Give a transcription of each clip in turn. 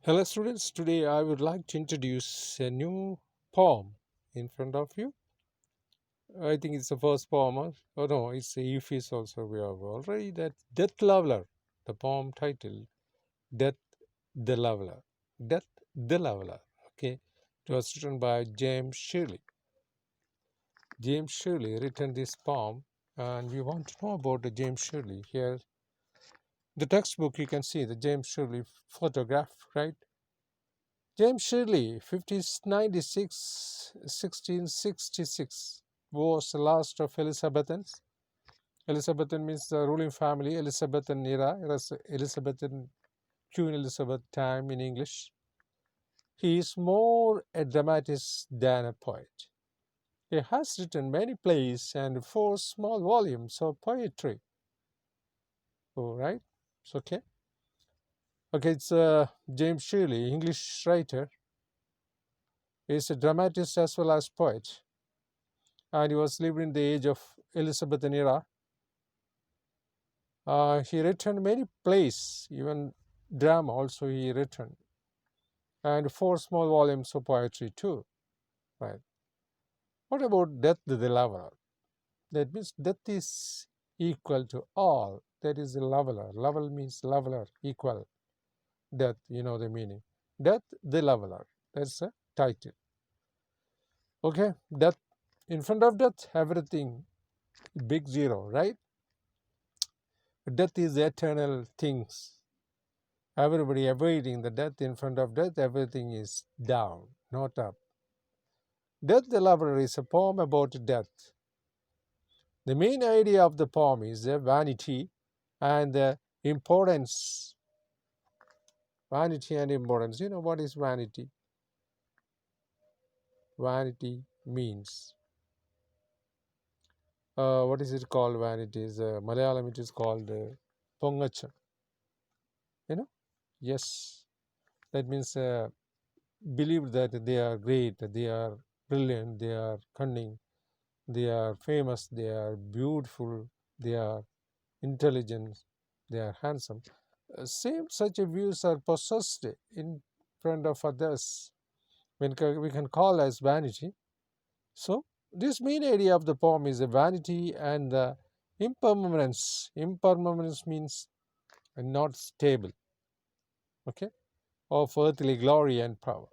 Hello, students. Today I would like to introduce a new poem in front of you. I think it's the first poem. Oh no, it's a Euphues also. We have already that Death Leveler, the poem title Death the Leveler. Death the Leveler. Okay. It was written by James Shirley. James Shirley written this poem, and we want to know about the James Shirley. Here, the textbook you can see the James Shirley photograph, right? James Shirley, 1596, 1666, was the last of Elizabethans. Elizabethan means the ruling family, Elizabethan era, Elizabethan Queen Elizabeth time in English. He is more a dramatist than a poet. He has written many plays and four small volumes of poetry. Oh, right? It's okay. Okay, it's James Shirley, English writer. He is a dramatist as well as poet. And he was lived in the age of Elizabethan era. He written many plays, even drama also he written, and four small volumes of poetry too. Right. What about Death the Leveler? That means death is equal to all. That is the leveler. Level means leveler, equal. Death, you know the meaning. Death the Leveler. That's the title. Okay, death. In front of death, everything big zero, right? Death is eternal things. Everybody avoiding the death. In front of death, everything is down, not up. Death the Lover is a poem about death. The main idea of the poem is the vanity and the importance. Vanity and importance. You know what is vanity? Vanity means, what is it called? Vanity is Malayalam, it is called Pongacham. You know? Yes. That means believe that they are great, they are brilliant, they are cunning, they are famous, they are beautiful, they are intelligent, they are handsome. Same such views are possessed in front of others when we can call as vanity. So this main idea of the poem is the vanity and the impermanence. Impermanence means not stable, okay, of earthly glory and power.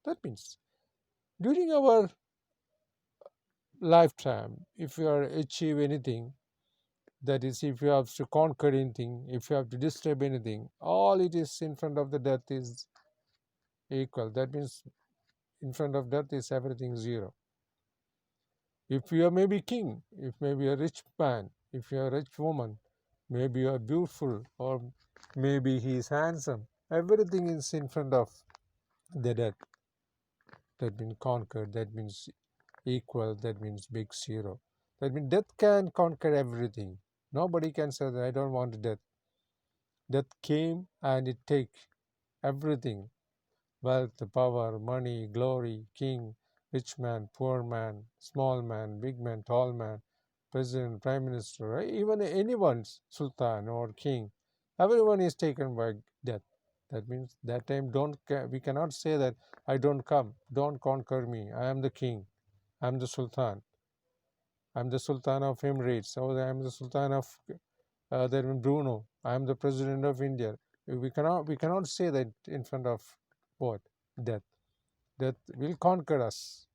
That means during our lifetime, if you are achieve anything, that is, if you have to conquer anything, if you have to disturb anything, all it is in front of the death is equal. That means in front of death is everything zero. If you are maybe king, if maybe a rich man, if you are a rich woman, maybe you are beautiful, or maybe he is handsome, everything is in front of the death. That means conquered, that means equal, that means big zero. That means death can conquer everything. Nobody can say that I don't want death. Death came and it take everything. Wealth, power, money, glory, king, rich man, poor man, small man, big man, tall man, president, prime minister, right? Even anyone's sultan or king, everyone is taken by death. That means that time we cannot say that I don't come, don't conquer me. I am the king, I am the sultan, I am the sultan of Emirates, or I am the sultan of Bruno. I am the president of India. We cannot say that in front of what? Death. Death will conquer us.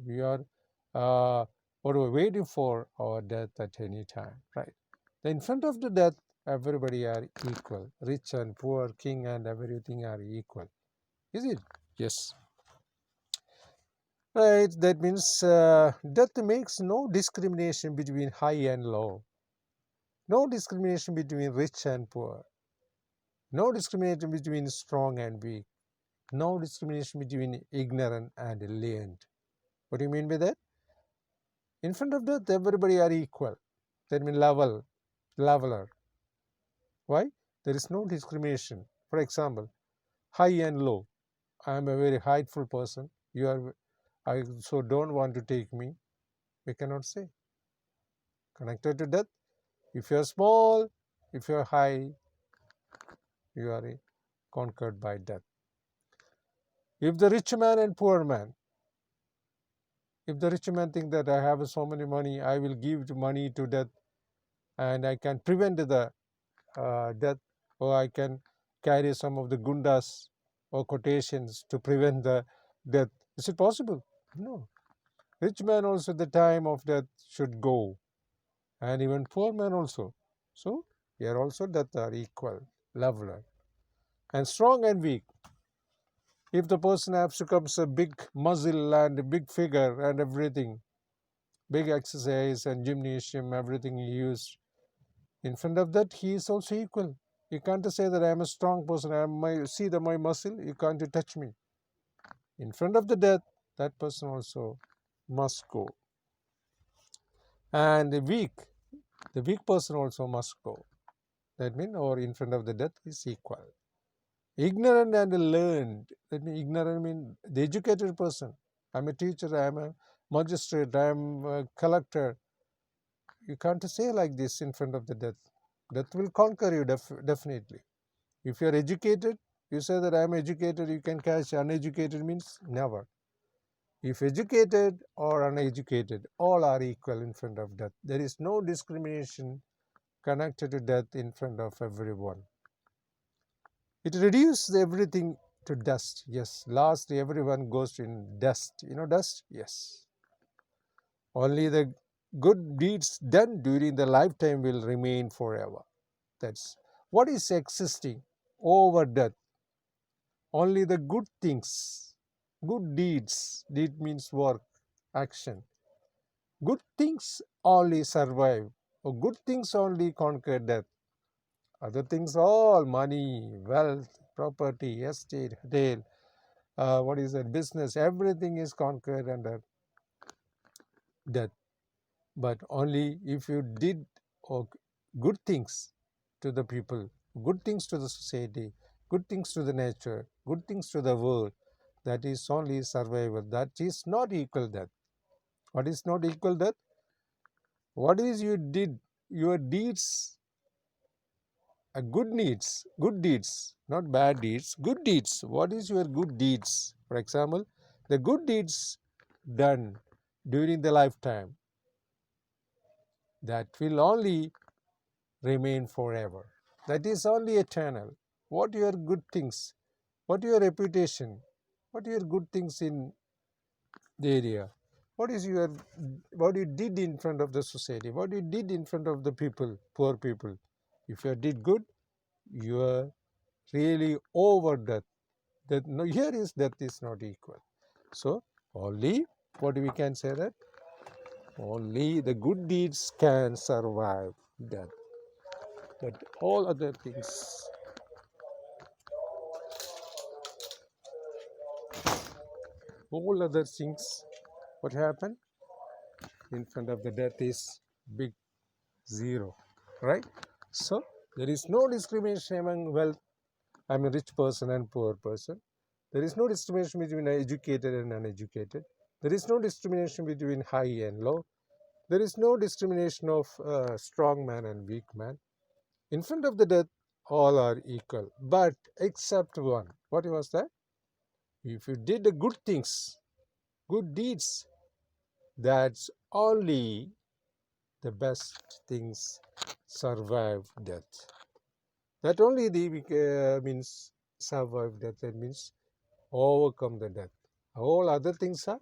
We are what we're waiting for our death at any time, right? In front of the death, everybody are equal. Rich and poor, king and everything are equal. Is it? Yes. Right. That means death makes no discrimination between high and low. No discrimination between rich and poor. No discrimination between strong and weak. No discrimination between ignorant and learned. What do you mean by that? In front of death, everybody are equal. That means leveler. Why? There is no discrimination. For example, high and low. I am a very heightful person. You are, I so don't want to take me. We cannot say. Connected to death. If you are small, if you are high, you are conquered by death. If the rich man and poor man, if the rich man think that I have so many money, I will give money to death and I can prevent the death, or I can carry some of the gundas or quotations to prevent the death. Is it possible? No. Rich man also the time of death should go, and even poor man also. So here also death are equal, leveler, and strong and weak. If the person has becomes a big muscle and a big figure and everything, big exercise and gymnasium, everything he used, in front of that he is also equal. You can't say that I am a strong person, see my muscle, you can't touch me. In front of the death, that person also must go. And the weak person also must go. That means, or in front of the death is equal. Ignorant and learned. That means ignorant means the educated person. I'm a teacher, I'm a magistrate, I'm a collector. You can't say like this in front of the death. Death will conquer you definitely. If you are educated, you say that I am educated, you can catch. Uneducated means never. If educated or uneducated, all are equal in front of death. There is no discrimination connected to death in front of everyone. It reduces everything to dust. Yes, lastly, everyone goes in dust. You know dust? Yes. Only the good deeds done during the lifetime will remain forever. That's what is existing over death. Only the good things, good deeds. Deed means work, action. Good things only survive, or good things only conquer death. Other things, all money, wealth, property, estate, hotel, what is that, business, everything is conquered under death. But only if you did good things to the people, good things to the society, good things to the nature, good things to the world, that is only survival. That is not equal death. What is not equal death? What is you did, your deeds, good deeds, not bad deeds, good deeds. What is your good deeds? For example, the good deeds done during the lifetime, that will only remain forever. That is only eternal. What your good things, what your reputation, what your good things in the area, what is your, what you did in front of the society, what you did in front of the people, poor people. If you did good, you are really over death. That no, here is death is not equal. So only what we can say that only the good deeds can survive death. But all other things, what happened in front of the death is big zero, right? So there is no discrimination among wealth. I'm a rich person and poor person. There is no discrimination between educated and uneducated. There is no discrimination between high and low. There is no discrimination of strong man and weak man. In front of the death, all are equal, but except one. What was that? If you did the good things, good deeds, that's only the best things survive death. That only the means survive death. That means overcome the death. All other things are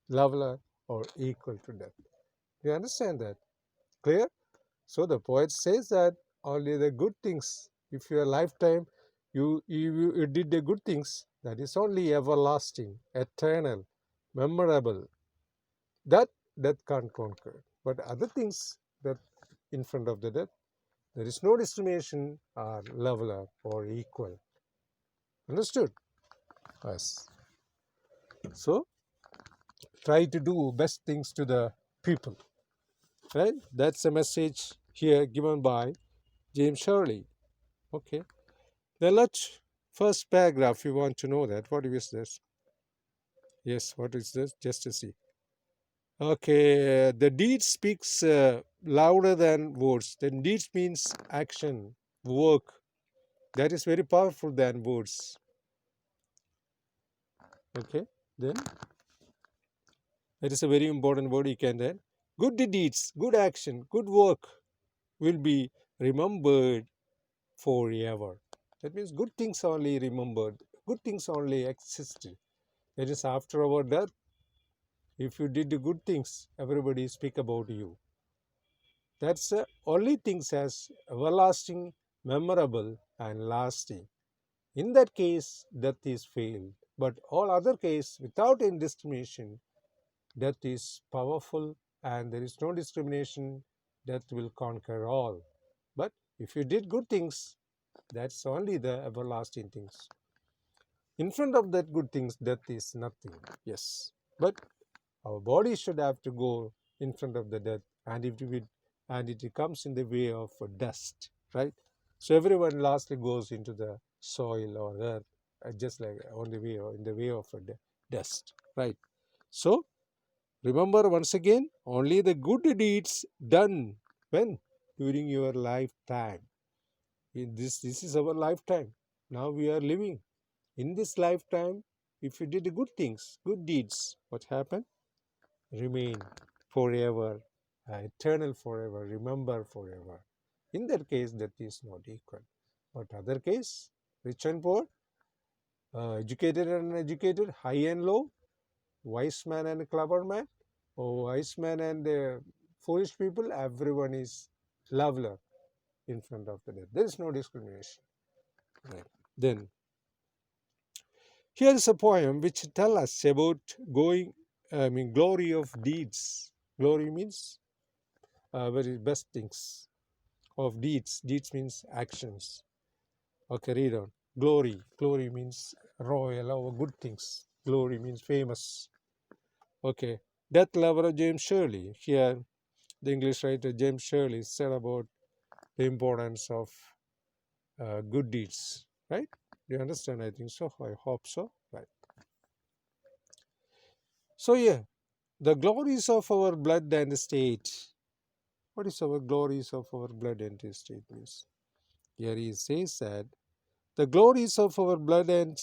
level or equal to death. You understand that? Clear? So the poet says that only the good things, if your lifetime you did the good things, that is only everlasting, eternal, memorable. That death can't conquer. But other things that in front of the death, there is no discrimination are leveler or equal. Understood? Yes. So try to do best things to the people. Right? That's a message here given by James Shirley. Okay. The first paragraph, you want to know that. What is this? Yes, what is this? Just to see. Okay, the deed speaks louder than words. Then deeds means action, work. That is very powerful than words. Okay, then that is a very important word you can then. Good deeds, good action, good work will be remembered forever. That means good things only remembered, good things only existed. That is after our death, if you did the good things, everybody speak about you. That's the only things as everlasting, memorable, and lasting. In that case, death is failed. But all other case, without any discrimination, death is powerful and there is no discrimination. Death will conquer all. But if you did good things, that's only the everlasting things. In front of that good things, death is nothing. Yes. But our body should have to go in front of the death, and it comes in the way of dust, right? So everyone lastly goes into the soil or earth, just like on the way or in the way of dust, right? So remember once again, only the good deeds done when during your lifetime. This is our lifetime. Now we are living in this lifetime. If you did good things, good deeds, what happened? Remain forever, eternal forever, remember forever. In that case, that is not equal. But other case, rich and poor, educated and uneducated, high and low, wise man and clever man, or wise man and foolish people, everyone is leveler in front of the death. There is no discrimination. Right. Then, here is a poem which tell us about glory of deeds. Glory means very best things of deeds. Deeds means actions. Okay, read on. Glory. Glory means royal or good things. Glory means famous. Okay. Death lover James Shirley. Here, the English writer James Shirley said about the importance of good deeds. Right? Do you understand? I think so. I hope so. Right. So, yeah, the glories of our blood and state. What is our glories of our blood and state means? Here he says that the glories of our blood and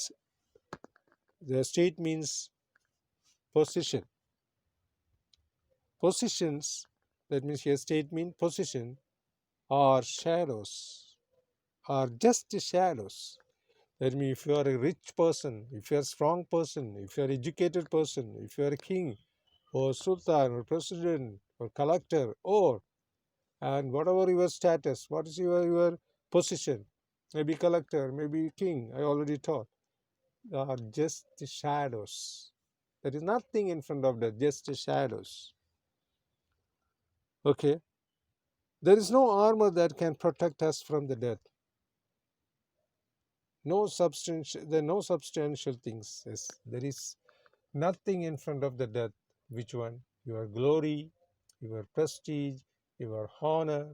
the state means position. Positions, that means here state means position, are shadows, are just shadows. That means if you are a rich person, if you are a strong person, if you are an educated person, if you are a king or sultan or president or collector or and whatever your status, what is your position, maybe collector, maybe king, I already taught, are just shadows. There is nothing in front of that, just shadows. Okay. There is no armor that can protect us from the death. There are no substantial things. Yes, there is nothing in front of the death. Which one? Your glory, your prestige, your honor,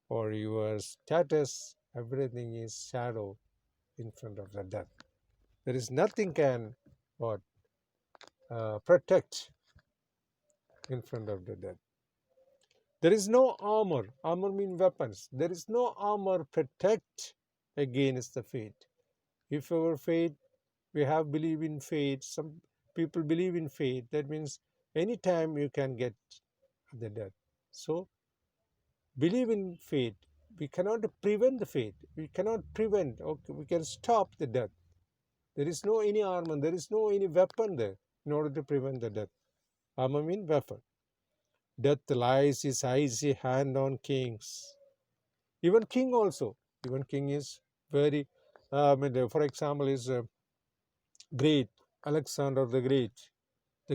or your status. Everything is shadow in front of the death. There is nothing can what protect in front of the death. There is no armor. Armor means weapons. There is no armor protect against the fate. If our fate, we have believe in fate, some people believe in fate, that means anytime you can get the death. So believe in fate. We cannot prevent the fate. We cannot prevent, okay, we can stop the death. There is no any armor, there is no any weapon there in order to prevent the death. Armor means weapon. Death lies his icy hand on kings. Even king also. Even king is very, for example, is great Alexander the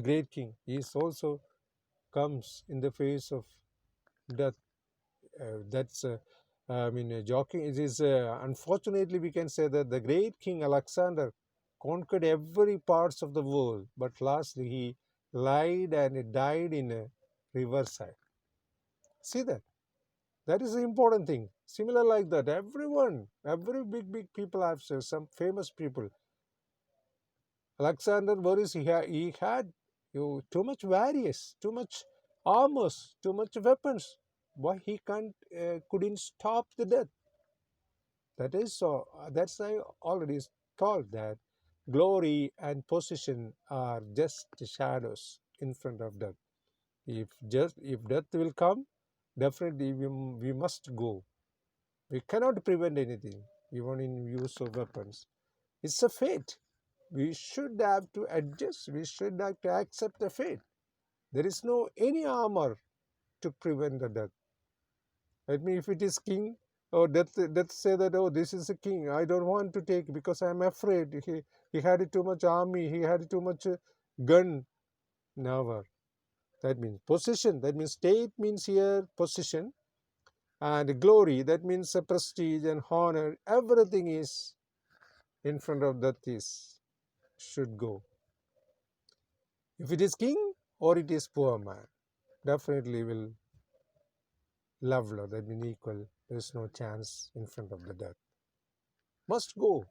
great king. He is also comes in the face of death. That's joking. It is unfortunately we can say that the great king Alexander conquered every parts of the world, but lastly he lied and died in a riverside. See that? That is the important thing. Similar like that, every big people have some famous people. Alexander Boris, he had too much warriors, too much armors, too much weapons. Why he couldn't stop the death? That is so. That's I already told that glory and position are just shadows in front of death. If death will come, definitely we must go. We cannot prevent anything, even in use of weapons. It's a fate. We should have to adjust. We should have to accept the fate. There is no any armor to prevent the death. Let me, if it is king, or death say that, oh, this is a king, I don't want to take because I'm afraid. He had too much army, he had too much gun. Never. That means position. That means state means here position, and glory. That means prestige and honor. Everything is in front of that is should go. If it is king or it is poor man, definitely will leveler. That means equal. There is no chance in front of the death. Must go.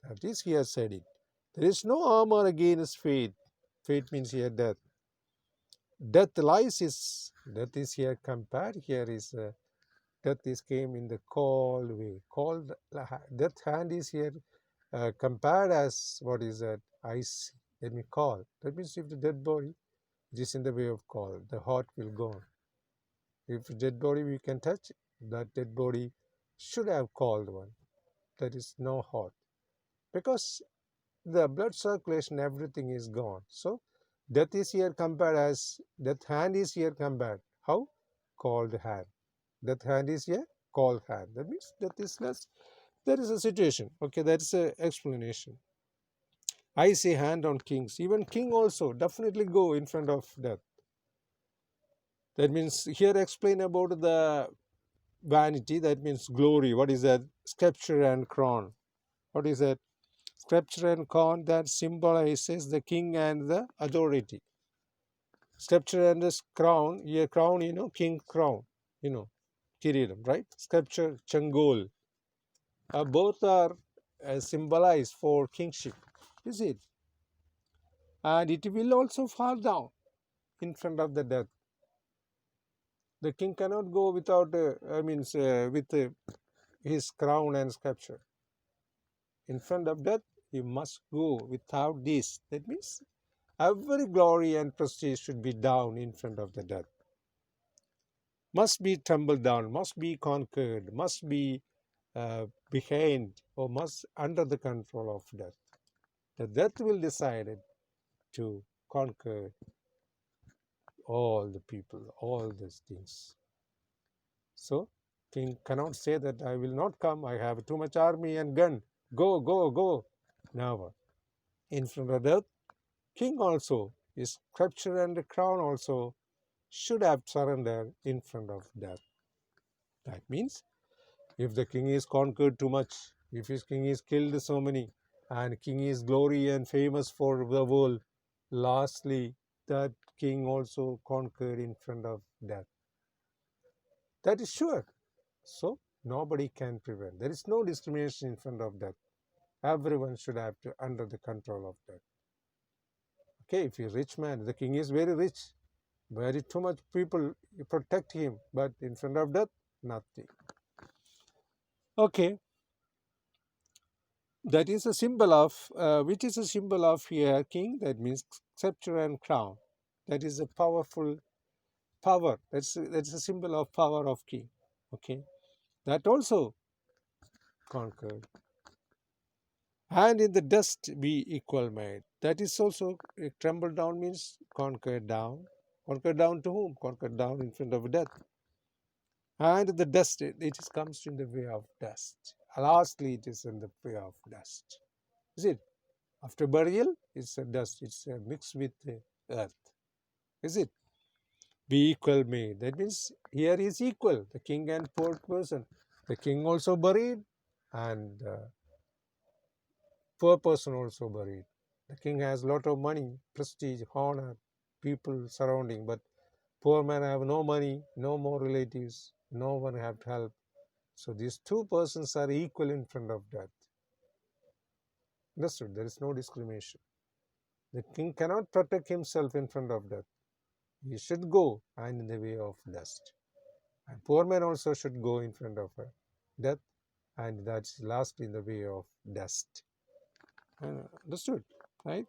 That is here said it. There is no armor against fate. Fate means here death. Death is here compared. Here is death is came in the cold way. Cold death hand is here compared as what is that? Ice. Let me call. That means if the dead body it is in the way of cold, the heart will go. If dead body we can touch, that dead body should have called one. There is no heart because the blood circulation, everything is gone. So death is here compared as death hand is here compared. How? Cold hand. Death hand is here, cold hand. That means death is less. There is a situation. Okay, that is a explanation. I say hand on kings. Even king also definitely go in front of death. That means here explain about the vanity. That means glory. What is that? Sceptre and crown. What is that? Sceptre and crown that symbolizes the king and the authority. Sceptre and this crown, here crown, king crown, kiridam, right? Sceptre, changol, both are symbolized for kingship, is it? And it will also fall down in front of the death. The king cannot go without, with his crown and sceptre. In front of death, he must go without this. That means every glory and prestige should be down in front of the death. Must be tumbled down, must be conquered, must be behind, or must under the control of death. The death will decide to conquer all the people, all these things. So king cannot say that I will not come, I have too much army and gun. Go, go, go. Never. In front of death, king also, his sceptre and the crown also should have surrendered in front of death. That means if the king is conquered too much, if his king is killed so many, and king is glory and famous for the world, lastly, that king also conquered in front of death. That is sure. So nobody can prevent. There is no discrimination in front of death. Everyone should have to under the control of death. Okay, if he's rich man, the king is very rich, very too much people protect him, but in front of death, nothing. Okay, that is a symbol of, which is a symbol of here king. That means sceptre and crown. That is a powerful power. That's a symbol of power of king. Okay, that also conquered. And in the dust be equal made. That is also tremble down means conquer down. Conquer down to whom? Conquer down in front of death. And the dust, it comes in the way of dust. Lastly, it is in the way of dust. Is it? After burial, it's a dust. It's mixed with the earth. Is it? Be equal made. That means here is equal. The king and poor person. The king also buried, and poor person also buried. The king has lot of money, prestige, honor, people surrounding, but poor man have no money, no more relatives, no one have to help. So these two persons are equal in front of death. Understood? There is no discrimination. The king cannot protect himself in front of death. He should go and in the way of dust. And poor man also should go in front of death, and that's last in the way of dust. Understood, right?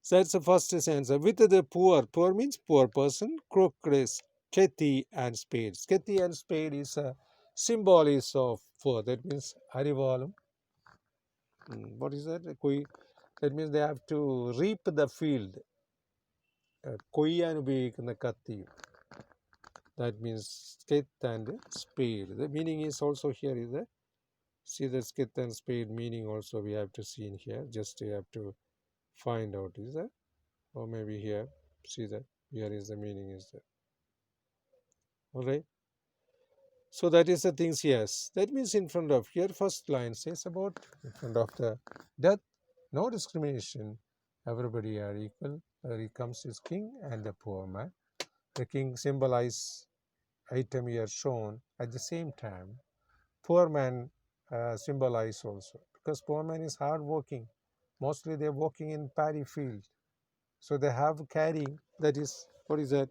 So that's the first answer. With the poor, poor means poor person, crooked is Kethi and spade. Kethi and spade is a symbol is of poor. That means Arivalam. What is that? That means they have to reap the field. കൊയ്യാൻ ഉപയോഗിക്കുന്ന കത്തി. That means skith and spade. The meaning is also here is that see the skith and spade meaning also we have to see in here. Just you have to find out is that, or maybe here see that here is the meaning is that. All right. So that is the things. Yes, that means in front of here first line says about in front of the death, no discrimination, everybody are equal. He comes his king and the poor man. The king symbolize item here shown at the same time. Poor man symbolize also because poor man is hard working. Mostly they are working in paddy field, so they have carrying. That is what is that?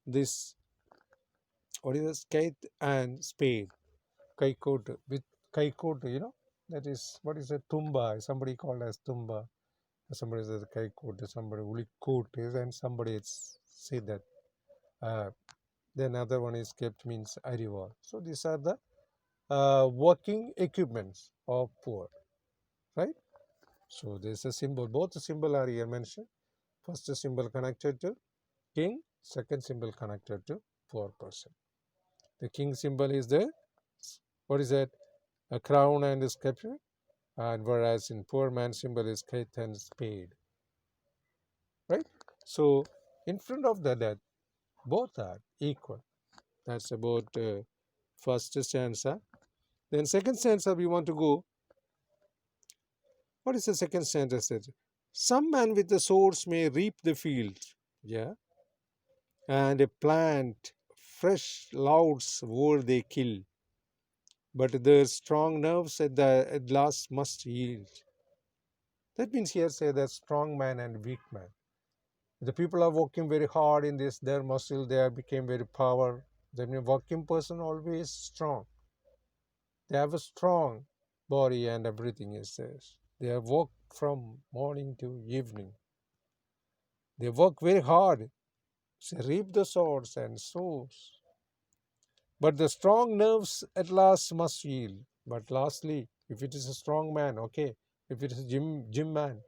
This what is a scythe and spade. Kaikot with kaikot, that is what is a tumba. Somebody called as tumba. Somebody says kaikot. Somebody ulikot is, and somebody say that. Then other one is kept means arival. So these are the working equipments of poor, right? So there's a symbol. Both the symbol are here mentioned. First symbol connected to king. Second symbol connected to poor person. The king symbol is the what is that? A crown and a scepter, and whereas in poor man symbol is kite and spade, right? So in front of the death, both are equal. That's about first stanza. Then second stanza we want to go. What is the second stanza said? Some man with the swords may reap the field, yeah, and plant fresh louds where they kill, but their strong nerves at last must yield. That means here say that strong man and weak man. The people are working very hard in this, their muscle, they have become very power. The working person always strong. They have a strong body and everything is there. They have worked from morning to evening. They work very hard. They reap the swords and sows. But the strong nerves at last must yield. But lastly, if it is a strong man, okay. If it is a gym man,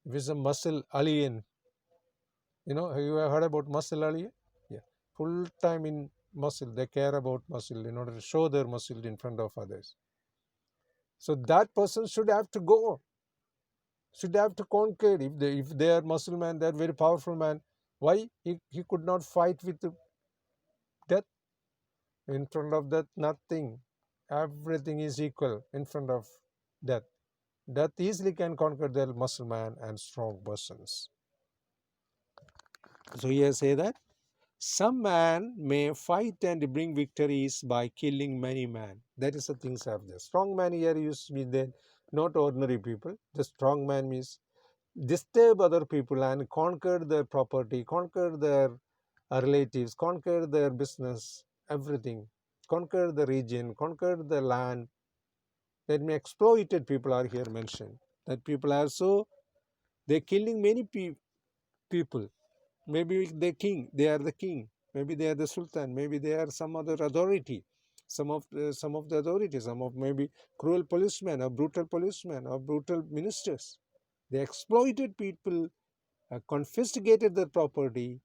if it's a muscle alien, you have heard about muscle alien? Yeah. Full time in muscle, they care about muscle in order to show their muscle in front of others. So that person should have to go, should have to conquer. If they are muscle man, they are very powerful man. Why he could not fight with the death? In front of death, nothing. Everything is equal in front of death. Death easily can conquer the muscle man and strong persons. So here say that some man may fight and bring victories by killing many men. That is the things of the strong man here used to be there, not ordinary people. The strong man means disturb other people and conquer their property, conquer their relatives, conquer their business, everything, conquer the region, conquer the land. That means exploited people are here mentioned. That people are so they're killing many people. Maybe they are the king. Maybe they are the sultan. Maybe they are some other authority. Some of the authorities. Some of maybe cruel policemen or brutal ministers. They exploited people, confiscated their property,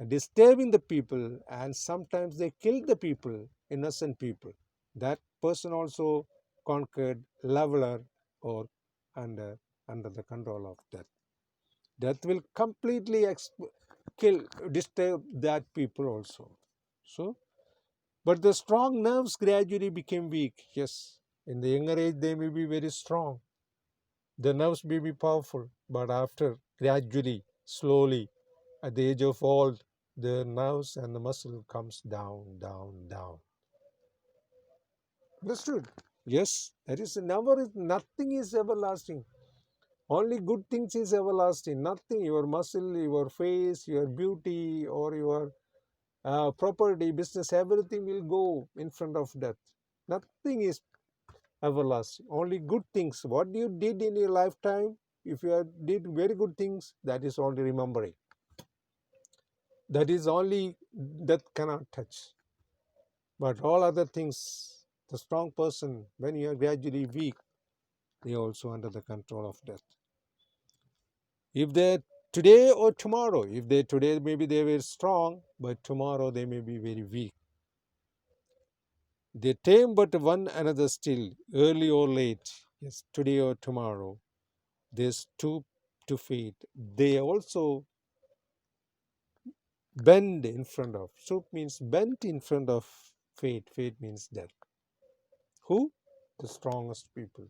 disturbing the people, and sometimes they killed the people, innocent people. That person also conquered leveler or under the control of death. Death will completely disturb that people also. So, but the strong nerves gradually became weak. Yes, in the younger age they may be very strong. The nerves may be powerful, but after gradually, slowly, at the age of old, the nerves and the muscle comes down, down, down. Understood? Yes, that is nothing is everlasting. Only good things is everlasting. Nothing, your muscle, your face, your beauty, or your property, business, everything will go in front of death. Nothing is everlasting. Only good things. What you did in your lifetime, if you did very good things, that is only remembering. That is only death cannot touch. But all other things, the strong person, when you are gradually weak, they are also under the control of death. If they today or tomorrow, if they today maybe they were strong, but tomorrow they may be very weak. They tame but one another still, early or late, yes, today or tomorrow. They stoop to fate. They also bend in front of. Stoop means bent in front of fate. Fate means death. Who? The strongest people,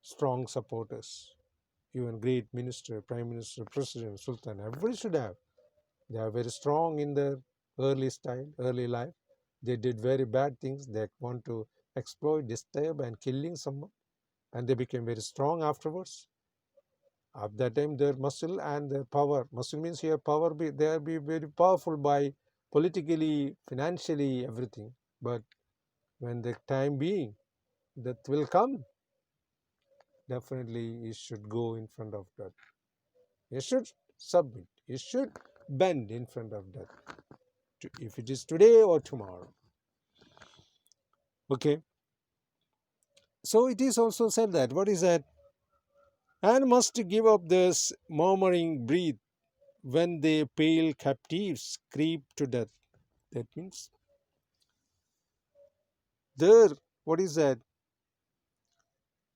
strong supporters. Even great minister, prime minister, president, sultan, everybody should have. They are very strong in their early style, early life. They did very bad things. They want to exploit, disturb, and killing someone, and they became very strong afterwards. At that time, their muscle and their power. Muscle means here power. They are be very powerful by politically, financially, everything. But when the time being, that will come. Definitely, you should go in front of that. You should submit. You should bend in front of that. If it is today or tomorrow. Okay. So it is also said that. What is that? And must give up this murmuring breath when the pale captives creep to death. That means there. What is that?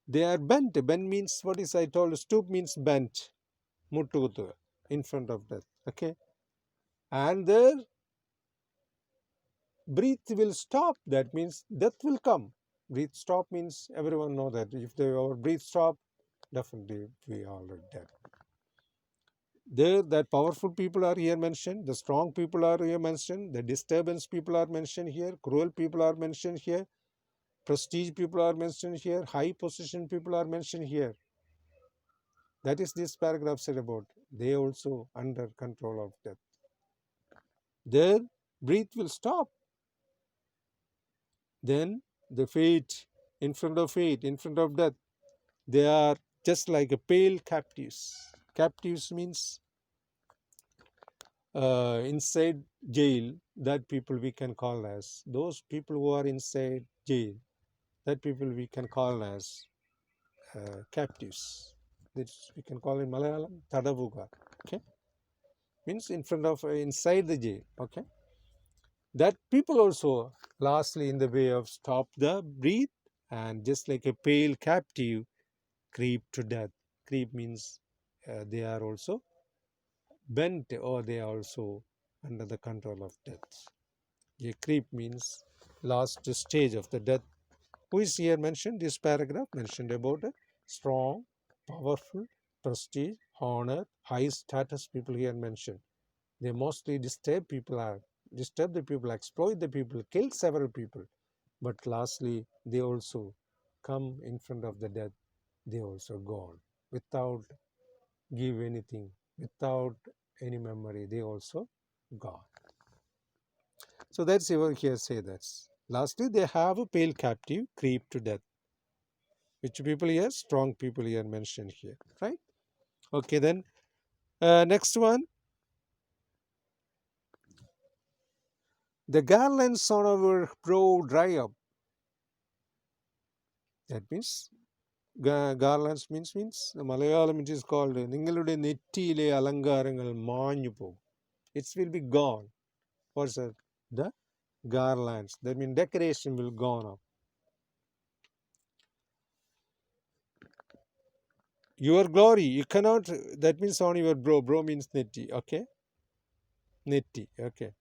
They are bent. Bent means what is I told. Stoop means bent. Muttukutu in front of death. Okay. And their breath will stop. That means death will come. Breathe stop means everyone know that if our breathe stop, definitely we are already dead. There, that powerful people are here mentioned, the strong people are here mentioned, the disturbance people are mentioned here, cruel people are mentioned here, prestige people are mentioned here, high position people are mentioned here. That is this paragraph said about. They also under control of death. Their breath will stop. Then the fate, in front of fate, in front of death, they are just like a pale captives. Captives means inside jail, that people we can call as those people who are inside jail, that people we can call as captives. This we can call in Malayalam Tadavuga. Okay, means in front of inside the jail. Okay, that people also lastly in the way of stop the breath and just like a pale captive creep to death. Creep means they are also bent or they are also under the control of death. A creep means last stage of the death. Who is here mentioned? This paragraph mentioned about a strong, powerful, prestige, honor, high status people here mentioned. They mostly disturb the people, exploit the people, kill several people. But lastly, they also come in front of the death. They also gone without give anything, without any memory. They also gone. So that's over here say that. Lastly, they have a pale captive creep to death. Which people here? Strong people here mentioned here, right? Okay, then next one. The garlands on our brow dry up. That means garlands means Malayalam it is called നിങ്ങളുടെ നെറ്റിയിലെ അലങ്കാരങ്ങൾ മാഞ്ഞു പോകും. It will be gone. What's that? The garlands. That means decoration will gone up. Your glory, you cannot, that means on your brow. Brow means netti, okay? Netti, okay.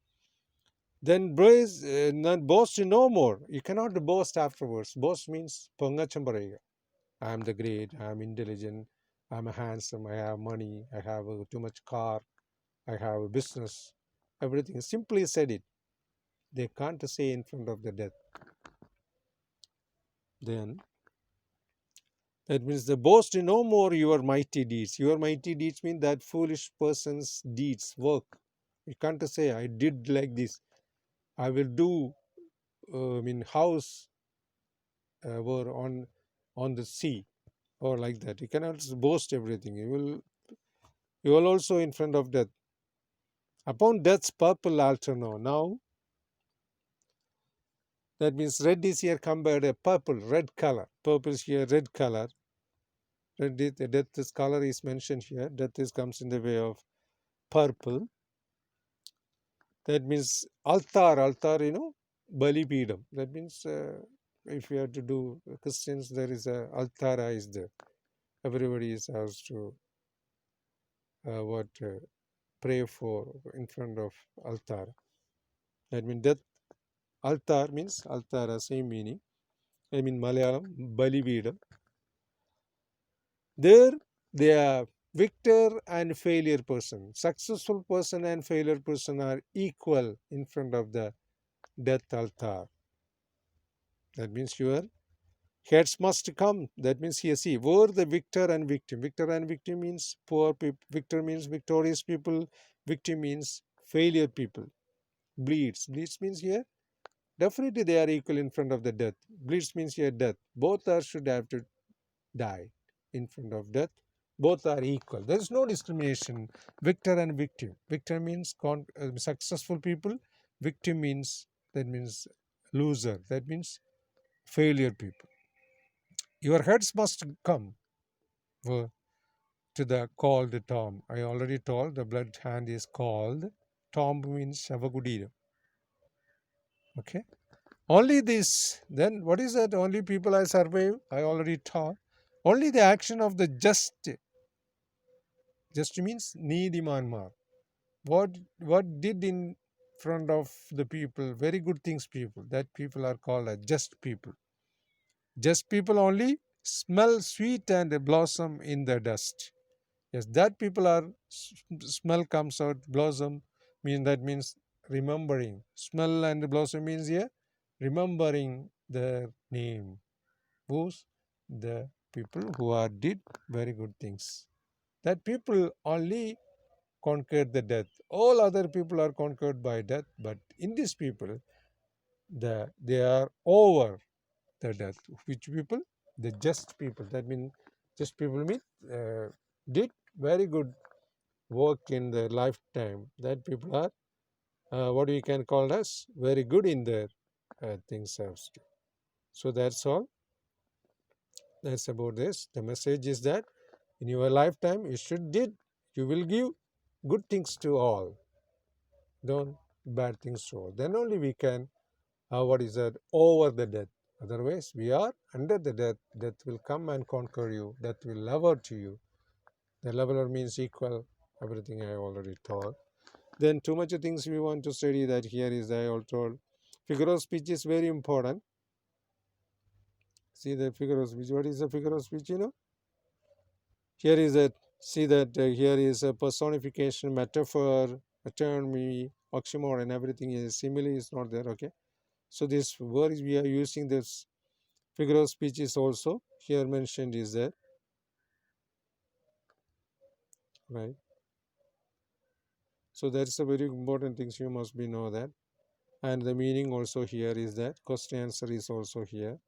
Then praise, not boast no more. You cannot boast afterwards. Boast means pongacham parayuka. I am the great, I am intelligent, I am handsome, I have money, I have too much car, I have a business. Everything. Simply said it. They can't say in front of the death. Then that means the boast no more your mighty deeds. Your mighty deeds mean that foolish person's deeds, work. You can't say, I did like this. I will do, house were on the sea or like that. You cannot boast everything. You will also in front of death. Upon death's purple altar now that means red is here compared a purple, red color. Purple is here, red color. Red is, the death's color is mentioned here. Death is comes in the way of purple. That means altar, Bali Peedam. That means if you have to do Christians, there is a altara is there. Everybody is asked to pray for in front of altar. That means death altar means altara, same meaning. I mean Malayalam, Bali Peedam. There they are victor and failure person. Successful person and failure person are equal in front of the death altar. That means your heads must come. That means here, see, were the victor and victim. Victor and victim means poor people. Victor means victorious people. Victim means failure people. Bleeds. Bleeds means here, definitely they are equal in front of the death. Bleeds means here death. Both are should have to die in front of death. Both are equal. There is no discrimination. Victor and victim. Victor means successful people. Victim means, that means loser. That means failure people. Your heads must come to the called tomb. I already told the blood hand is called. Tomb means Shavagudira. Okay. Only this. Then what is that? Only people I survive. I already taught. Only the action of the just. Just means Needimanmar. What did in front of the people? Very good things people. That people are called as just people. Just people only smell sweet and blossom in the dust. Yes, that people are smell comes out, blossom that means remembering. Smell and blossom means here remembering their name. Who's the people who are did very good things. That people only conquered the death. All other people are conquered by death, but in these people, they are over the death. Which people? The just people. That means just people mean did very good work in their lifetime. That people are what we can call as very good in their things. So that's all. That's about this. The message is that in your lifetime you will give good things to all. Don't bad things to all. Then only we can what is that over the death. Otherwise we are under the death. Death will come and conquer you. Death will level to you. The leveler means equal. Everything I already told. Then too much of things we want to study that here is I all told. Figure of speech is very important. See the figure of speech. What is the figure of speech? Here is a see that here is a personification, metaphor, metonymy, oxymoron, everything is simile is not there. Okay. So this word we are using this figure of speech is also here mentioned is there. Right. So that's a very important thing you must be know that. And the meaning also here is that question answer is also here.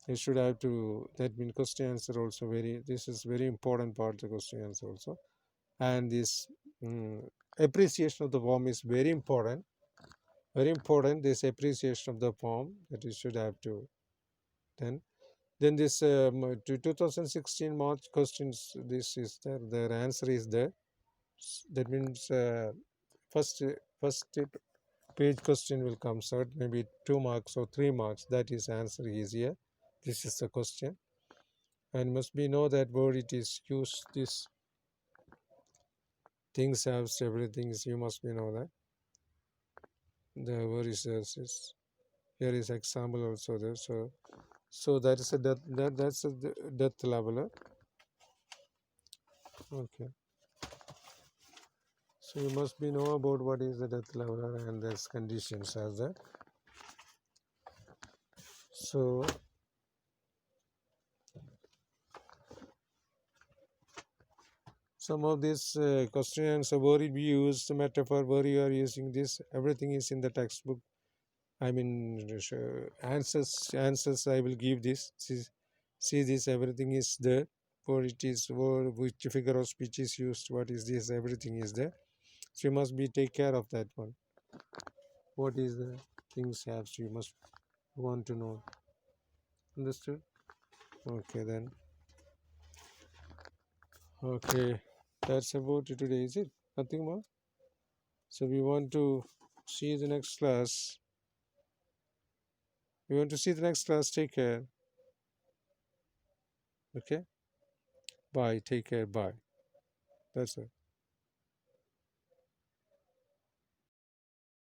You should have to that mean question answer also this is very important part the question answer also. And this appreciation of the poem is very important. Very important this appreciation of the poem that you should have to then this 2016 March questions this is there their answer is there. That means first page question will come so maybe 2 marks or 3 marks. That is answer is here. This is the question and must be know that word it is used this things have everything is you must be know that the word is here is example also there. So that is a that's a death leveler. Okay. So you must be know about what is the death leveler and there's conditions as that. So some of these questions where we use the metaphor where you are using this everything is in the textbook I mean, answers I will give this. See this, everything is there. For it is word, which figure of speech is used, what is this, everything is there. So you must be take care of that one. What is the things have, so you must want to know. Understood? Okay then. Okay, that's about it today, is it? Nothing more? So we want to see the next class. We want to see the next class. Take care. Okay. Bye. Take care. Bye. That's it.